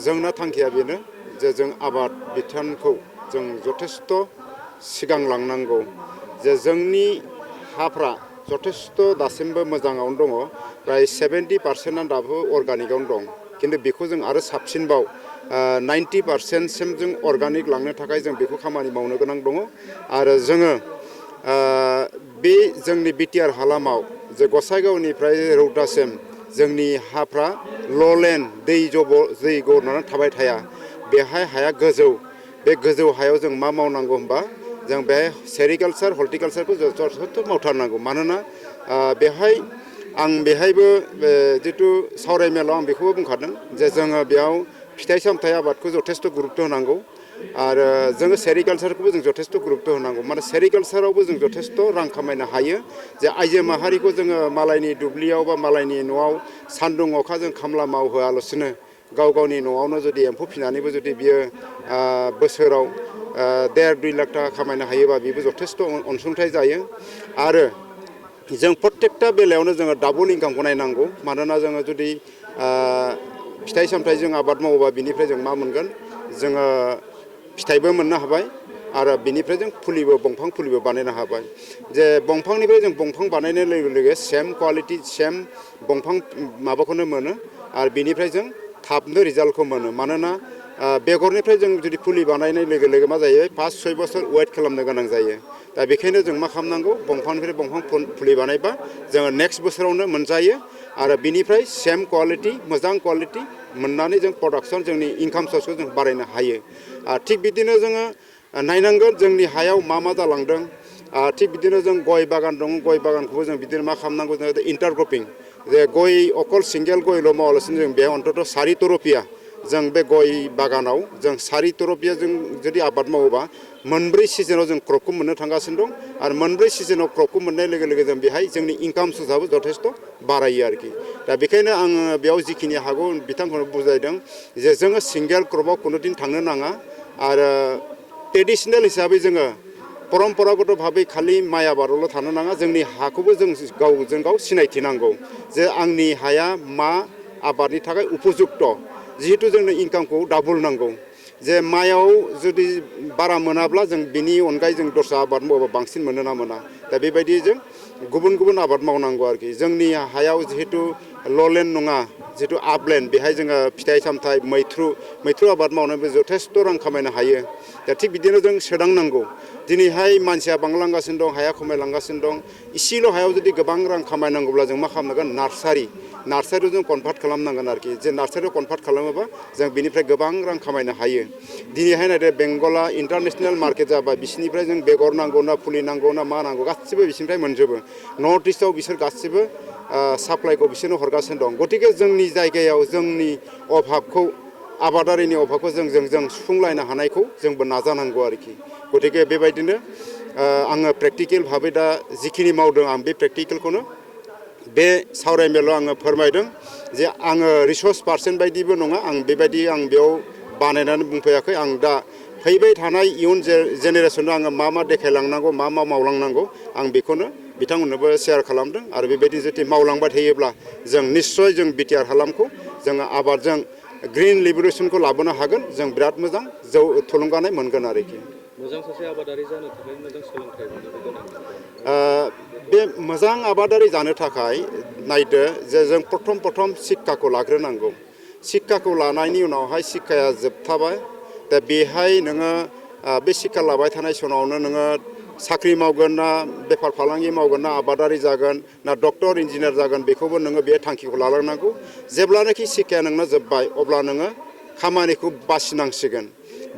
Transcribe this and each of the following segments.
जोंना थांखिया बेनो जे जों आबाद बिथानखौ जों जथेस्थ सिगां लांनांगौ जे जोंनि हाफ्रा जथेस्थ दासिमबो मोजाङावनो दङ प्राय 70% दाबो अर्गानिकआवनो दं खिन्थु बेखौ जों आरो साबसिनबाव 90% जों अर्गानिक लांनो थाखाय जों बेखौ खामानि मावनो गोनां दङ आरो जोङो बे जोंनि बिटिआर हालामाव जे गसाइगावनिफ्राय रौतासिम जोंनि हाफ्रा ल'लेन्ड दै गनानै थाबाय थाया बेहाय हाया गोजौ बे गोजौ हायाव जों मा मावनांगौ होनबा जों बे सेरिकालचार हर्टिकालचारखौ जथेस्थ मावथारनांगौ मानोना बेहाय आं बेहायबो जितु सावरायमेलाव आं बेखौबो बुंखादों जे जोङो बेयाव फिथाइ सामथाइ आबादखौ जथेस्थ गुरुत्त होनांगौ आरो जोङो सेरिकालचारखौबो जों जथेस्थ गुरुत्त होनांगौ माने सेरिकालचारावबो जों जथेस्थ रां खामायनो हायो जे आइजो माहारिखौ जोङो मालायनि दुब्लियाव बा मालायनि न'आव सान्दुं अखा जों खामला मावहोआलासिनो गाव गावनि न'आवनो जुदि एम्फौ फिसिनानैबो जुदि बियो बोसोराव 1.5-2 लाख थाखा खामायनो हायोबा बेबो जथेस्थ अनसुंथाइ जायो आरो जों प्रत्येकटा बेलायावनो जोङो डाबल इनकामखौ नायनांगौ मानोना जोङो जुदि फिथाइ सामथाइ जों आबाद मावोबा बिनिफ्राय जों मा मोनगोन जोङो फिथाइबो मोननो हाबाय आरो बिनिफ्राय जों दंफां फुलिबो बानायनो हाबाय जे दंफांनिफ्राय जों दंफां बानायनाय लोगो लोगो सेम क्वालिटि सेम दंफां माबाखौनो मोनो आरो बिनिफ्राय जों थाबनो रिजाल्टखौ मोनो मानोना बेगरनिफ्राय जों जुदि फुलि बानायनाय लोगो लोगो मा जायो 5-6 बोसोर वेट खालामनो गोनां जायो दा बेखायनो जों मा खालामनांगौ दंफांनिफ्राय दंफां फुलि बानायबा जोङो नेक्स्ट बोसोरावनो मोनजायो आरो बिनिफ्राय सेम क्वालिटि मोजां क्वालिटि मोननानै जों प्रडाक्सन जोंनि इनकाम सर्सखौ जों बारायनो हायो थिग बिदिनो जोङो नायनांगोन जोंनि हायाव मा मा जालांदों थिग बिदिनो जों गय बागान दं गय बागानखौबो जों बिदिनो मा खालामनांगौ जों इन्टारक्रपिं जे गय अकल सिंगेल गयल' मावालासिनो जों बेयाव अन्तत सारि तरपिया जों बे गय बागानाव जों सारि तरपिया जों जुदि आबाद मावोबा मोनब्रै सिजनाव जों क्रपखौ मोननो थांगासिनो दं आरो मोनब्रै सिजनाव क्रपखौ मोननाय लोगो लोगो जों बेहाय जोंनि इनकाम सर्सआबो जथेस्थ बारायो आरोखि दा बेखायनो आङो बेयाव जिखिनि हागौ बिथांमोनखौ बुजायदों जे जोङो सिंगेल क्रपआव खुनुदिन थांनो नाङा आरो ट्रेडिसनेल हिसाबै जोङो परम्परागत भाबै खालि माइ आबादावल' थानो नाङा जोंनि हाखौबो जों गावजों गाव सिनायथि नांगौ जे आंनि हाया मा आबादनि थाखाय उपजुक्त जिहेतु जोंनो इनकामखौ डाबल नांगौ जे माइयाव जुदि बारा मोनाब्ला जों बिनि अनगायै जों दस्रा आबाद मावोबा बांसिन मोनो ना मोना दा बेबायदि जों गुबुन गुबुन आबाद मावनांगौ आरोखि जोंनि हायाव जिहेतु ल'लेन्ड नङा जिहेतु आपलेन्ड बेहाय जोङो फिथाइ सामथाइ मैथ्रु आबाद मावनानैबो जथेस्थ रां खामायनो हायो दा थिग बिदिनो जों सोदांनांगौ दिनैहाय मानसिया बांलांगासिनो दं हाया खमायलांगासिनो दं इसेल' हायाव जुदि गोबां रां खामायनांगौब्ला जों मा खालामनांगोन नार्सारियाव जों कनभार्ट खालामनांगोन आरोखि जे नार्सारियाव कनभार्ट खालामोबा जों बिनिफ्राय गोबां रां खामायनो हायो दिनैहाय नायदो बेंगला इन्टारनेसनेल मार्केट जाबाय बिसिनिफ्राय जों बेगर नांगौ ना फुलि नांगौ ना मा नांगौ गासिबो बिसिनिफ्राय मोनजोबो नर्थ इस्टआव बिसोर गासिबो साप्लाइखौ बिसोरनो हरगासिनो दं गतिके जोंनि जायगायाव जोंनि अभाबखौ आबादारिनि अभाबखौ जों सुफुंलायनो हानायखौ जोंबो नाजानांगौ आरोखि गतिके बेबायदिनो आङो प्रेक्टिकेल भाबै दा जिखिनि मावदों आं बे प्रेक्टिकेलखौनो बे सावरायमेलाव आङो फोरमायदों जे आङो रिसर्स पार्सन बायदिबो नङा आं बेबायदि आं बेयाव बानायनानै बुंफैयाखै आं दा फैबाय थानाय इयुन जेनेरेसननो आङो मा मा देखायलांनांगौ मा मा मावलांनांगौ आं बेखौनो बिथांमोननोबो शेयार खालामदों आरो बेबायदि जुदि मावलांबाय थायोब्ला जों निस्सय जों बिटिआर हालामखौ जोङो आबादजों ग्रिन लिबारेसनखौ लाबोनो हागोन जों बिराद मोजां थुलुंगानाय मोनगोन आरोखि मोजां सासे आबादारि जानो थाखाय मोजां सोलोंथाइ मोननोबो गोनां बे मोजां आबादारि जानो थाखाय नायदो जे जों प्रथम शिक्षाखौ लाग्रोनांगौ शिक्षाखौ लानायनि उनावहाय शिक्षाया जोबथाबाय दा बेहाय नोङो बे शिक्षा लाबाय थानाय समावनो नोङो साख्रि मावगोन ना बेफार फालांगि मावगोन ना आबादारि जागोन ना डक्टर इन्जिनियार जागोन बेखौबो नोङो बे थांखिखौ लालांनांगौ जेब्लानाखि शिक्षाया नोंना जोब्बाय अब्ला नोङो खामानिखौ बासिनांसिगोन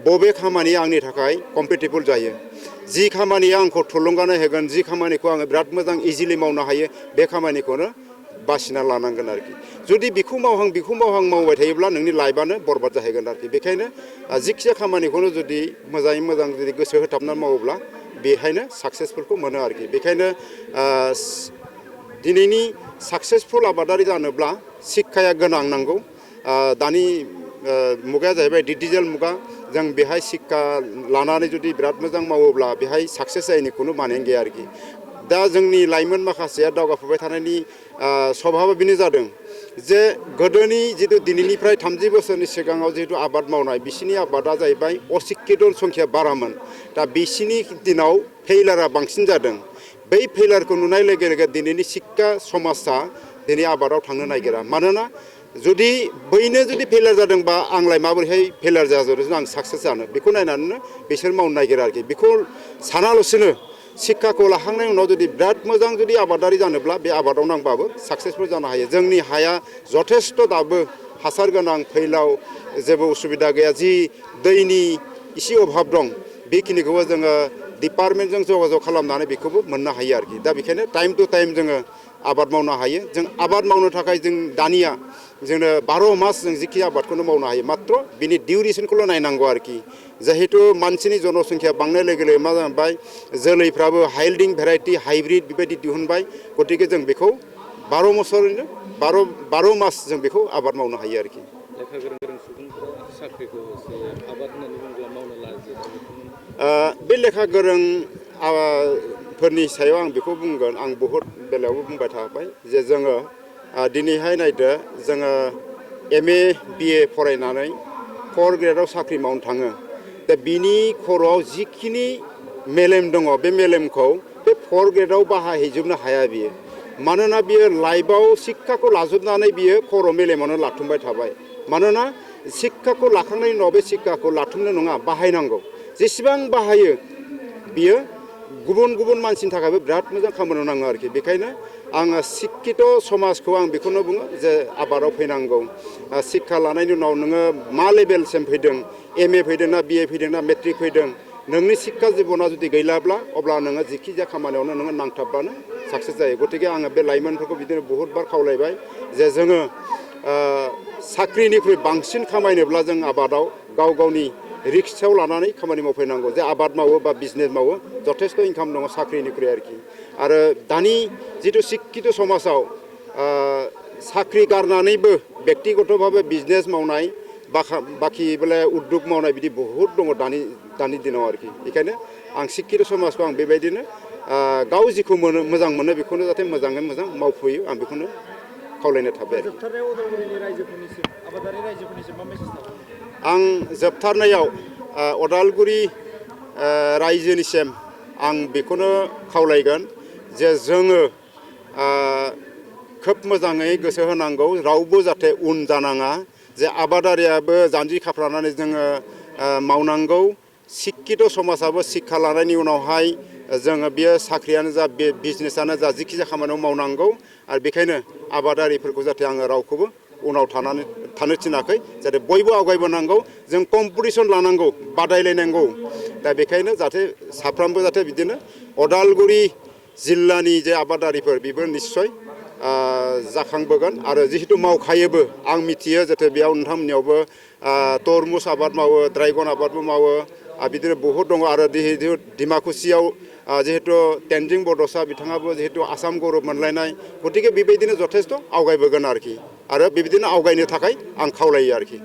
बबे खामानिया आंनि थाखाय कम्पेटेबल जायो जि खामानिया आंखौ थुलुंगानाय होगोन जि खामानिखौ आङो बिराद मोजां इजिलि मावनो हायो बे खामानिखौनो बासिना लानांगोन आरोखि जुदि बेखौ मावहां मावबाय थायोब्ला नोंनि लाइफआनो बरबाद जाहैगोन आरोखि बेखायनो जिखिजाया खामानिखौनो जुदि मोजाङै मोजां जुदि गोसो होथाबनानै मावोब्ला बेहायनो साक्सेसफुलखौ मोनो आरोखि बेखायनो दिनैनि साक्सेसफुल आबादारि जानोब्ला शिक्षाया गोनां नांगौ दानि मुगाया जाहैबाय डिजिटेल मुगा जों बेहाय शिक्षा लानानै जुदि बिराद मोजां मावोब्ला बेहाय साक्सेस जायैनि खुनु मानेयानो गैया आरोखि दा जोंनि लाइमोन माखासेया दावगाफुबाय थानायनि सभाबा बेनो जादों जे गोदोनि जितु दिनैनिफ्राय 30 बोसोरनि सिगाङाव जिहेतु आबाद मावनाय बिसिनि आबादा जाहैबाय अशिक्षित संख्या बारामोन दा बिसिनि दिनाव फेइलारा बांसिन जादों बै फेइलारखौ नुनाय लोगो लोगो दिनैनि शिक्षा समाजा दिनै आबादाव थांनो नागिरा मानोना जुदि बैनो जुदि फेइलार जादोंबा आंलाय माबोरैहाय फेइलार जाजोबदों आं साक्सेस जानो बेखौ नायनानैनो बिसोर मावनो नागिरा आरोखि बेखौ सानालासिनो शिक्षाखौ लाखांनायनि उनाव जुदि बिराद मोजां जुदि आबादारि जानोब्ला बे आबादाव नांबाबो साक्सेसफुल जानो हायो जोंनि हाया जथेस्थ' दाबो हासार गोनां फैलाव जेबो उसुबिदा गैया जि दैनि इसे अभाब दं बेखिनिखौबो जोङो डिपार्टमेन्टजों जगाजग खालामनानै बेखौबो मोननो हायो आरोखि दा बेखायनो टाइम टु टाइम जोङो आबाद मावनो हायो जों आबाद मावनो थाखाय जों दानिया जोंनो 12 मास जों जिखि आबादखौनो मावनो हायो मात्र बिनि डिउरेसनखौल' नायनांगौ आरोखि जिहेतु मानसिनि जनसंख्या बांनाय लोगो लोगो मा जाबाय जोलैफ्राबो हाइल्डिं भेराइटि हाइब्रिद बेबायदि दिहुनबाय गतिके जों बेखौ 12 बोसोरैनो 12 मास जों बेखौ आबाद मावनो हायो आरोखि लेखा गोरों गोरों सुबुंफोरा साख्रिखौ आबाद होननानै बुङोब्ला मावनो लाजियो बे लेखा गोरों फोरनि सायाव आं बेखौ बुंगोन आं बहुद बेलायावबो बुंबाय थाबाय जे जोङो दिनैहाय नायदो जोङो MA BA फरायनानै 4 ग्रेडआव साख्रि मावनो थाङो दा बिनि खर'आव जिखिनि मेलेम दङ बे मेलेमखौ बे 4 ग्रेडआव बाहायहैजोबनो हाया बियो मानोना बियो लाइफआव शिक्षाखौ लाजोबनानै बियो खर' मेलेमावनो लाथुमबाय थाबाय मानोना शिक्षाखौ लाखांनायनि उनाव बे शिक्षाखौ लाथुमनो नङा बाहायनांगौ जेसेबां बाहायो बियो गुबुन गुबुन मानसिनि थाखायबो बिराद मोजां खामानियाव नाङो आरोखि बेखायनो आङो शिक्षित समाजखौ आं बेखौनो बुङो जे आबादाव फैनांगौ शिक्षा लानायनि उनाव नोङो मा लेभेलसिम फैदों MA फैदोंना BA फैदोंना मेट्रिक फैदों नोंनि शिक्षा जिबना जुदि गैलाब्ला अब्ला नोङो जिखि जाया खामानियावनो नोङो नांथाबबानो साक्सेस जायो गतिके आङो बे लाइमोनफोरखौ बिदिनो बहुद बार खावलायबाय जे जोङो साख्रिनिख्रुइ बांसिन खामायनोब्ला जों आबादाव गाव गावनि रिक्सआव लानानै खामानि मावफैनांगौ जे आबाद मावो बा बिजनेस मावो जथेस्थ' इनकाम दङ साख्रिनिख्रुइ आरोखि आरो दानि जिथु शिक्षित समाजाव साख्रि गारनानैबो बेक्तिगतभाबे बिजनेस मावनाय बाखि बेले उद्योग मावनाय बिदि बहुद दङ दानि दिनाव आरोखि बेखायनो आं शिक्षित समाजखौ आं बेबायदिनो गाव जिखौ मोजां मोनो बेखौनो जाहाथे मोजाङै मोजां मावफैयो आं बेखौनो खावलायनो थाबाय आं जोबथारनायाव उदालगुरि रायजोनिसिम आं बेखौनो खावलायगोन जे जोङो खोब मोजाङै गोसो होनांगौ रावबो जाहाथे उन जानाङा जे आबादारियाबो जानजि खाफ्रानानै जोङो मावनांगौ शिक्षित समाजाबो शिक्षा लानायनि उनावहाय जोङो बेयो साख्रियानो जा बे बिजनेसानो जा जिखि जाया खामानियाव मावनांगौ आरो बेखायनो आबादारिफोरखौ जाहाथे आङो रावखौबो उनाव थानो थिनाखै जाहाथे बयबो आवगायबोनांगौ जों कम्पिटिसन लानांगौ बादायलायनांगौ दा बेखायनो जाहाथे साफ्रोमबो जाहाथे बिदिनो उदालगुरि जिल्लानि जे आबादारिफोर बेबो निस्सय जाखांबोगोन आरो जिहेतु मावखायोबो आं मिथियो जाहाथे बेयाव नोंथांमोननियावबो तरमुज आबाद मावो ड्रागन आबादबो मावो बिदिनो बहुद दङ आरो जिहेतु डिमाकुसियाव जिहेतु तेनजिं बड'सा बिथाङाबो जिहेतु आसाम गौरब मोनलायनाय गतिके बेबायदिनो जथेस्थ' आवगायबोगोन आरोखि आरो बेबायदिनो आवगायनो थाखाय आं खावलायो आरोखि